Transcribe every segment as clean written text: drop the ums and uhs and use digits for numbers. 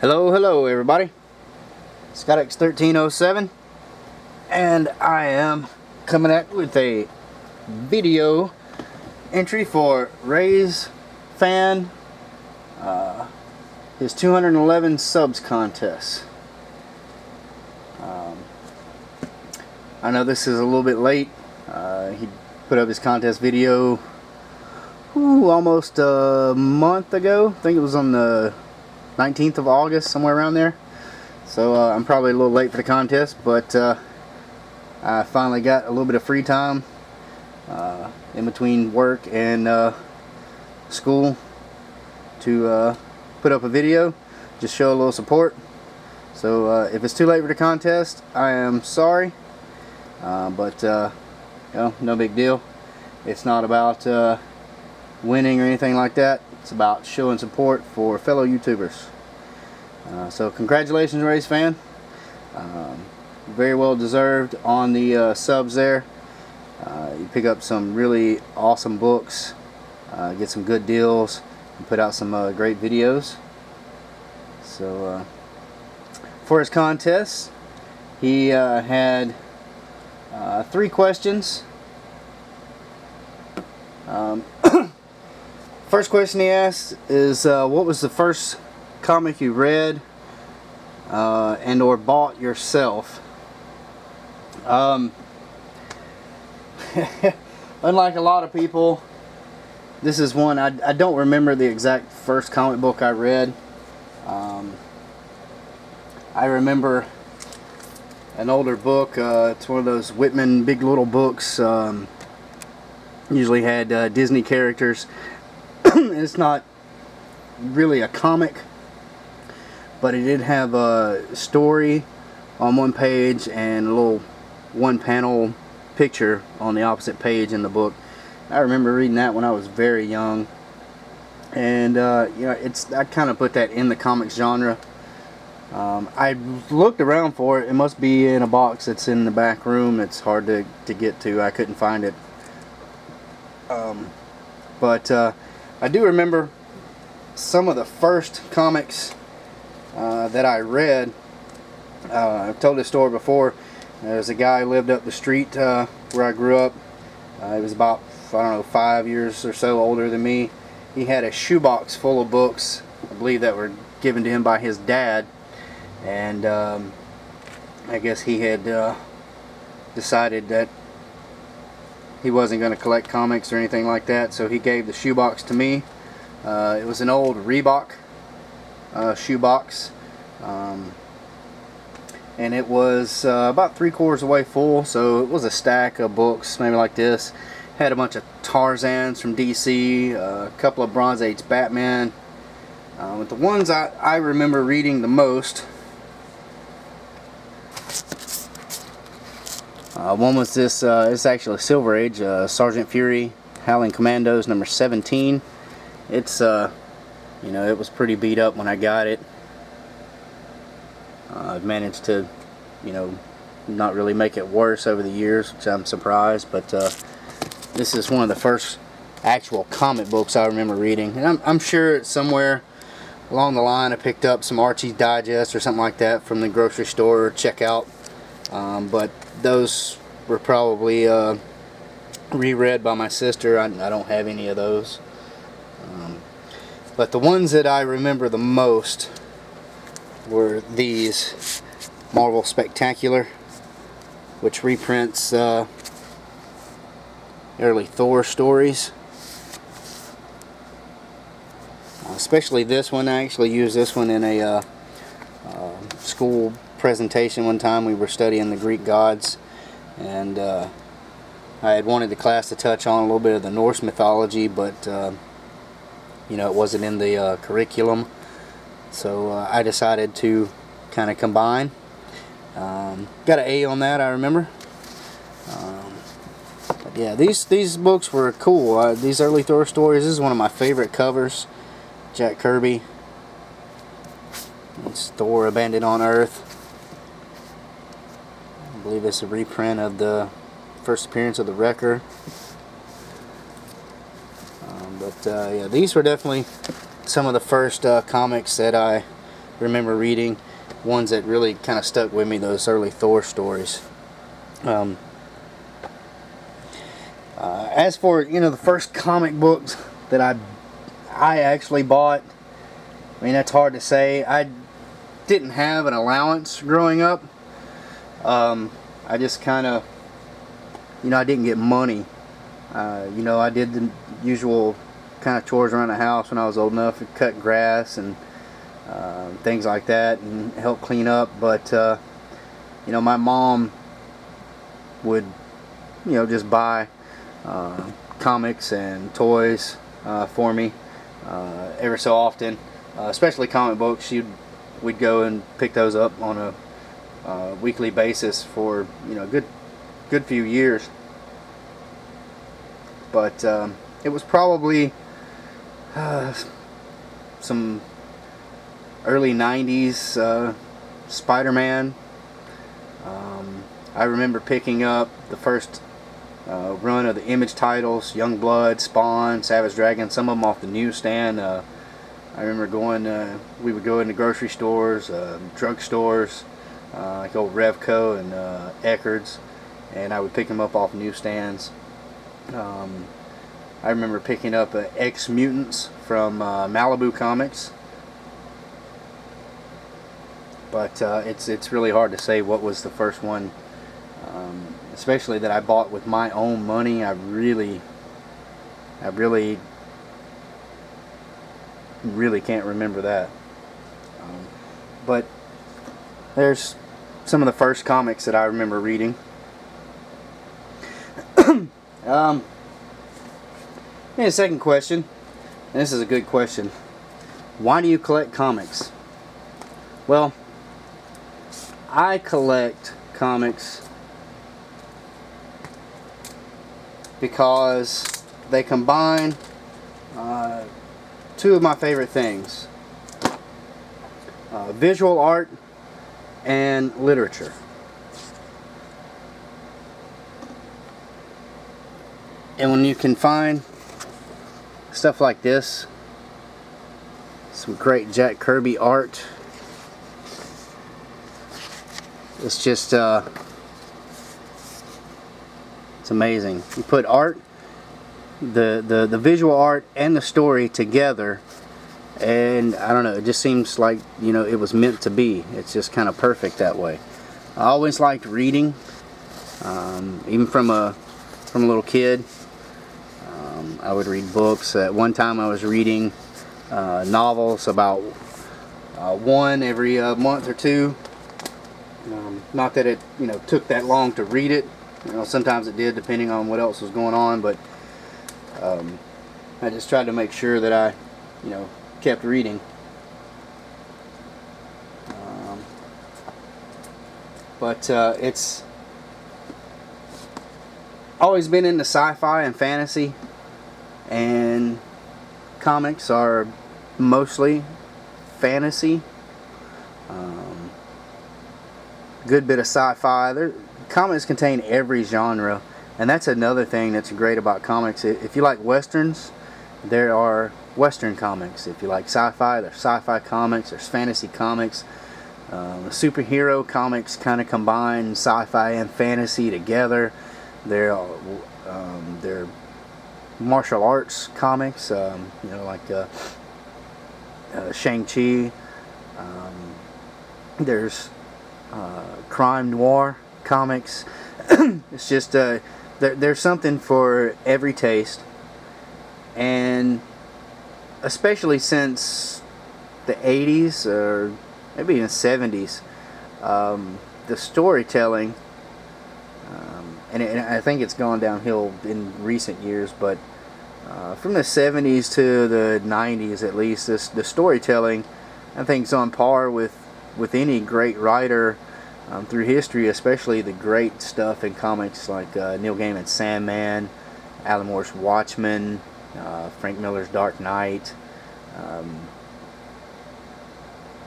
Hello everybody. ScottX1307, and I am coming out with a video entry for Ray's fan, his 211 subs contest. I know this is a little bit late. He put up his contest video almost a month ago. I think it was on the 19th of August, somewhere around there. So I'm probably a little late for the contest, but I finally got a little bit of free time in between work and school to put up a video, just show a little support. So if it's too late for the contest, I am sorry, but you know, no big deal. It's not about winning or anything like that. It's about showing support for fellow YouTubers. So congratulations, Ray's fan. Very well deserved on the subs there. You pick up some really awesome books, get some good deals, and put out some great videos. So for his contest, he had 3 questions. First question he asked is, what was the first comic you read and or bought yourself? Unlike a lot of people, this is one I don't remember the exact first comic book I read. I remember an older book. It's one of those Whitman Big Little books. Usually had Disney characters. It's not really a comic, but it did have a story on one page and a little one-panel picture on the opposite page in the book. I remember reading that when I was very young, and you know, I kind of put that in the comics genre. I looked around for it. It must be in a box that's in the back room. It's hard to get to. I couldn't find it. But I do remember some of the first comics that I read. I've told this story before. There's a guy who lived up the street where I grew up. He was about, I don't know, 5 years or so older than me. He had a shoebox full of books, I believe, that were given to him by his dad. And I guess he had decided that he wasn't going to collect comics or anything like that, so he gave the shoebox to me. It was an old Reebok shoebox, and it was about 3/4 away full, so it was a stack of books, maybe like this. Had a bunch of Tarzans from DC, a couple of Bronze Age Batman. But the ones I remember reading the most, one was this, it's actually Silver Age, Sergeant Fury, Howling Commandos, number 17. It's, you know, it was pretty beat up when I got it. I've managed to, you know, not really make it worse over the years, which I'm surprised, but this is one of the first actual comic books I remember reading. And I'm sure it's somewhere along the line I picked up some Archie's Digest or something like that from the grocery store or checkout. But those were probably reread by my sister. I don't have any of those. But the ones that I remember the most were these Marvel Spectacular, which reprints early Thor stories. Especially this one. I actually used this one in a school presentation one time. We were studying the Greek gods, and I had wanted the class to touch on a little bit of the Norse mythology, but you know, it wasn't in the curriculum, so I decided to kind of combine. Got an A on that, I remember. But yeah, these books were cool. These early Thor stories. This is one of my favorite covers. Jack Kirby. It's Thor Abandoned on Earth. I believe it's a reprint of the first appearance of the Wrecker. But yeah, these were definitely some of the first comics that I remember reading. Ones that really kind of stuck with me, those early Thor stories. As for, you know, the first comic books that I actually bought, I mean, that's hard to say. I didn't have an allowance growing up. I just kind of, you know, I didn't get money. You know, I did the usual kind of chores around the house when I was old enough to cut grass and things like that and help clean up. But you know, my mom would, you know, just buy comics and toys for me ever so often, especially comic books. We'd go and pick those up on a weekly basis for, you know, a good few years. But it was probably some early 90s Spider-Man. I remember picking up the first run of the Image titles, Youngblood, Spawn, Savage Dragon, some of them off the newsstand. I remember we would go into grocery stores, drug stores, like old Revco and Eckerd's, and I would pick them up off newsstands. I remember picking up X-Mutants from Malibu Comics. But it's really hard to say what was the first one, especially that I bought with my own money. I really can't remember that. But there's some of the first comics that I remember reading. And the second question, and this is a good question: why do you collect comics? Well, I collect comics because they combine two of my favorite things: visual art and literature. And when you can find stuff like this, some great Jack Kirby art, it's just it's amazing. You put art, the visual art and the story together, and I don't know, it just seems like, you know, it was meant to be. It's just kind of perfect that way. I always liked reading, even from a little kid. I would read books. At one time I was reading novels, about one every month or two. Not that it, you know, took that long to read it. You know, sometimes it did, depending on what else was going on. But I just tried to make sure that I, you know, kept reading. But it's always been into sci-fi and fantasy, and comics are mostly fantasy. Good bit of sci-fi. Comics contain every genre, and that's another thing that's great about comics. If you like westerns, there are western comics. If you like sci-fi, there's sci-fi comics. There's fantasy comics. The superhero comics kind of combine sci-fi and fantasy together. They're martial arts comics, you know, like Shang-Chi. There's crime noir comics. It's just there's something for every taste, and especially since the 80s or maybe even 70s, the storytelling, and I think it's gone downhill in recent years, but from the 70s to the 90s at least, the storytelling, I think, is on par with any great writer through history, especially the great stuff in comics like Neil Gaiman's Sandman, Alan Moore's Watchmen, Frank Miller's Dark Knight.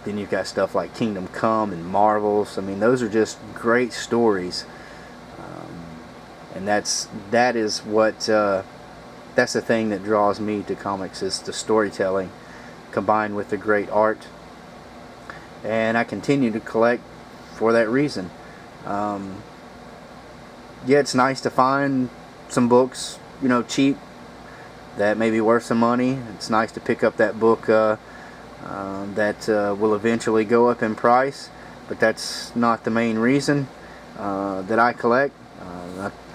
Then you've got stuff like Kingdom Come and Marvels. I mean, those are just great stories, and that's the thing that draws me to comics, is the storytelling combined with the great art. and I continue to collect for that reason. Yeah, it's nice to find some books, you know, cheap, that may be worth some money. It's nice to pick up that book that will eventually go up in price, but that's not the main reason that I collect.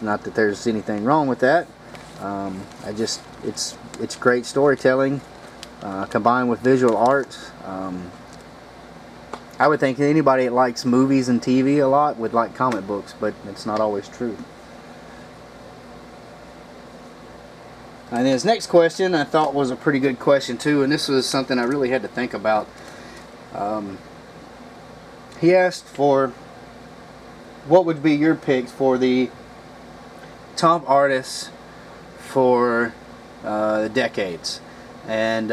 Not that there's anything wrong with that. It's great storytelling combined with visual arts. I would think anybody that likes movies and TV a lot would like comic books, but it's not always true. And his next question I thought was a pretty good question too, and this was something I really had to think about. He asked for what would be your picks for the top artists for decades. And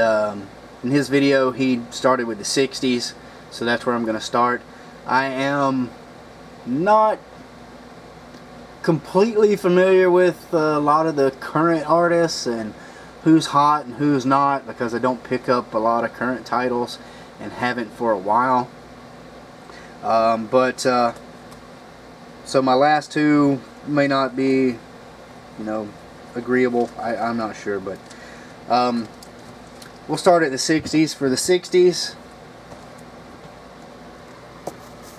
in his video he started with the 60s, so that's where I'm going to start. I am not completely familiar with a lot of the current artists and who's hot and who's not, because I don't pick up a lot of current titles and haven't for a while. So my last two may not be, you know, agreeable. I'm not sure, but we'll start at the 60s. For the 60s,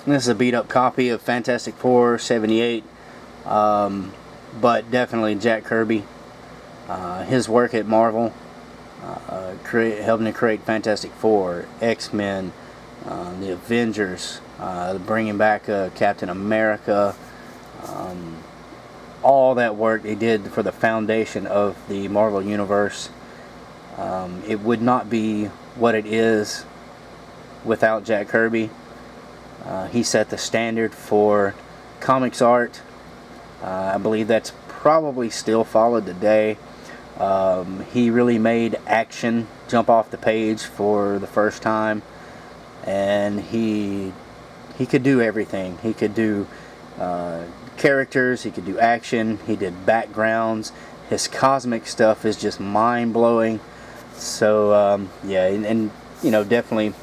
this is a beat up copy of Fantastic Four 78, but definitely Jack Kirby. His work at Marvel, helping to create Fantastic Four, X-Men, the Avengers, bringing back Captain America, all that work he did for the foundation of the Marvel Universe. It would not be what it is without Jack Kirby. He set the standard for comics art. I believe that's probably still followed today. He really made action jump off the page for the first time, and he could do everything. He could do characters, he could do action, he did backgrounds. His cosmic stuff is just mind-blowing. So yeah, and you know, definitely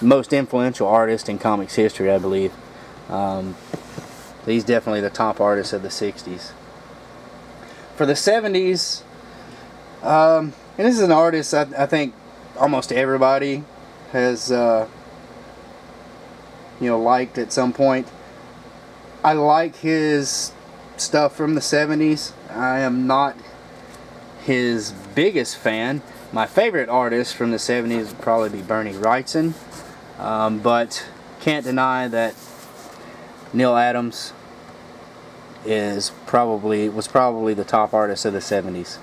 most influential artist in comics history, I believe. He's definitely the top artist of the 60s. For the 70s, and this is an artist I think almost everybody has liked at some point. I like his stuff from the 70s. I am not his biggest fan. My favorite artist from the 70s would probably be Bernie Wrightson, but can't deny that Neil Adams was probably the top artist of the 70s.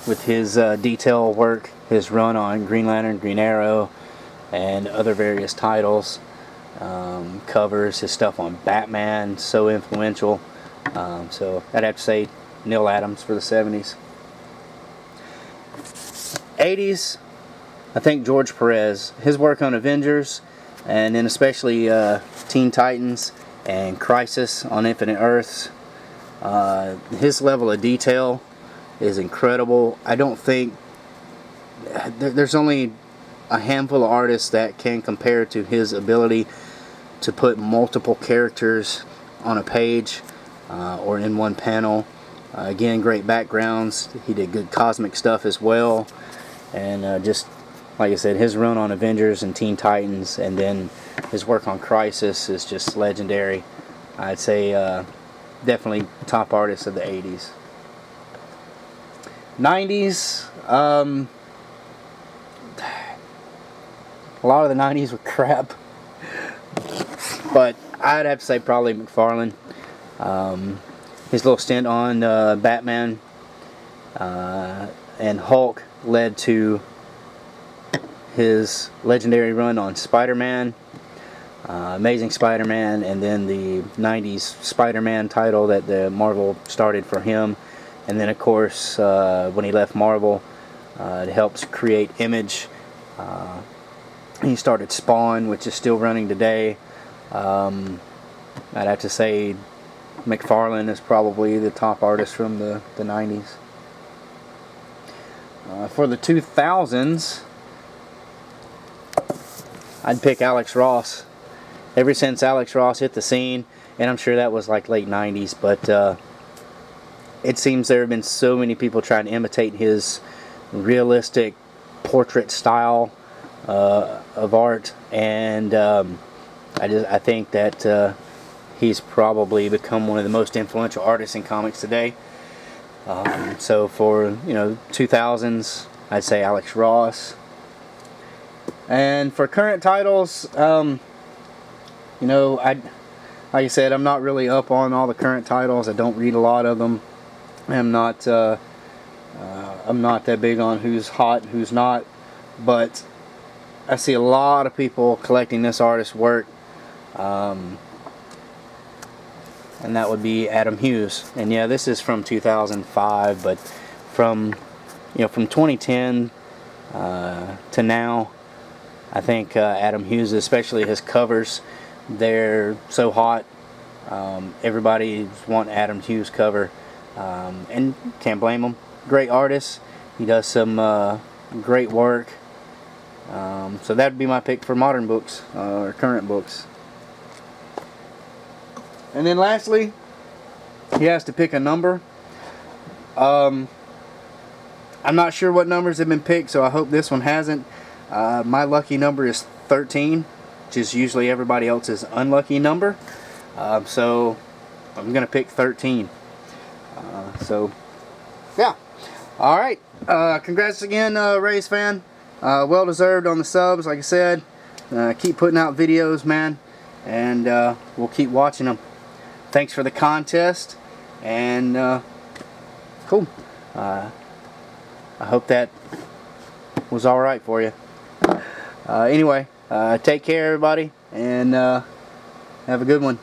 With his detail work, his run on Green Lantern, Green Arrow, and other various titles, covers, his stuff on Batman, so influential. So I'd have to say Neil Adams for the 70s. 80s, I think George Perez. His work on Avengers, and then especially Teen Titans and Crisis on Infinite Earths. His level of detail is incredible. I don't think there's only a handful of artists that can compare to his ability to put multiple characters on a page or in one panel. Again, great backgrounds. He did good cosmic stuff as well, and just like I said, his run on Avengers and Teen Titans, and then his work on Crisis is just legendary. I'd say definitely top artist of the 80s. 90s, a lot of the 90s were crap, but I'd have to say probably McFarlane. His little stint on Batman and Hulk led to his legendary run on Spider-Man, Amazing Spider-Man, and then the 90s Spider-Man title that the Marvel started for him. And then of course when he left Marvel, it helps create Image. He started Spawn, which is still running today. I'd have to say McFarlane is probably the top artist from the 90s. For the 2000s, I'd pick Alex Ross. Ever since Alex Ross hit the scene, and I'm sure that was like late 90s, but it seems there have been so many people trying to imitate his realistic portrait style of art, and I think that he's probably become one of the most influential artists in comics today. So for 2000s, I'd say Alex Ross. And for current titles, like I said, I'm not really up on all the current titles. I don't read a lot of them. I'm not that big on who's hot and who's not, but I see a lot of people collecting this artist's work, and that would be Adam Hughes. And yeah, this is from 2005, but from 2010 to now, I think Adam Hughes, especially his covers, they're so hot. Everybody wants Adam Hughes cover, and can't blame him. Great artist. He does some great work. So that would be my pick for modern books, or current books. And then lastly, he has to pick a number. I'm not sure what numbers have been picked, so I hope this one hasn't. My lucky number is 13, which is usually everybody else's unlucky number. So I'm going to pick 13. So, yeah. Alright. Congrats again, Rays fan. Well deserved on the subs, like I said. Keep putting out videos, man. And we'll keep watching them. Thanks for the contest. And cool. I hope that was alright for you. Anyway, take care, everybody. And have a good one.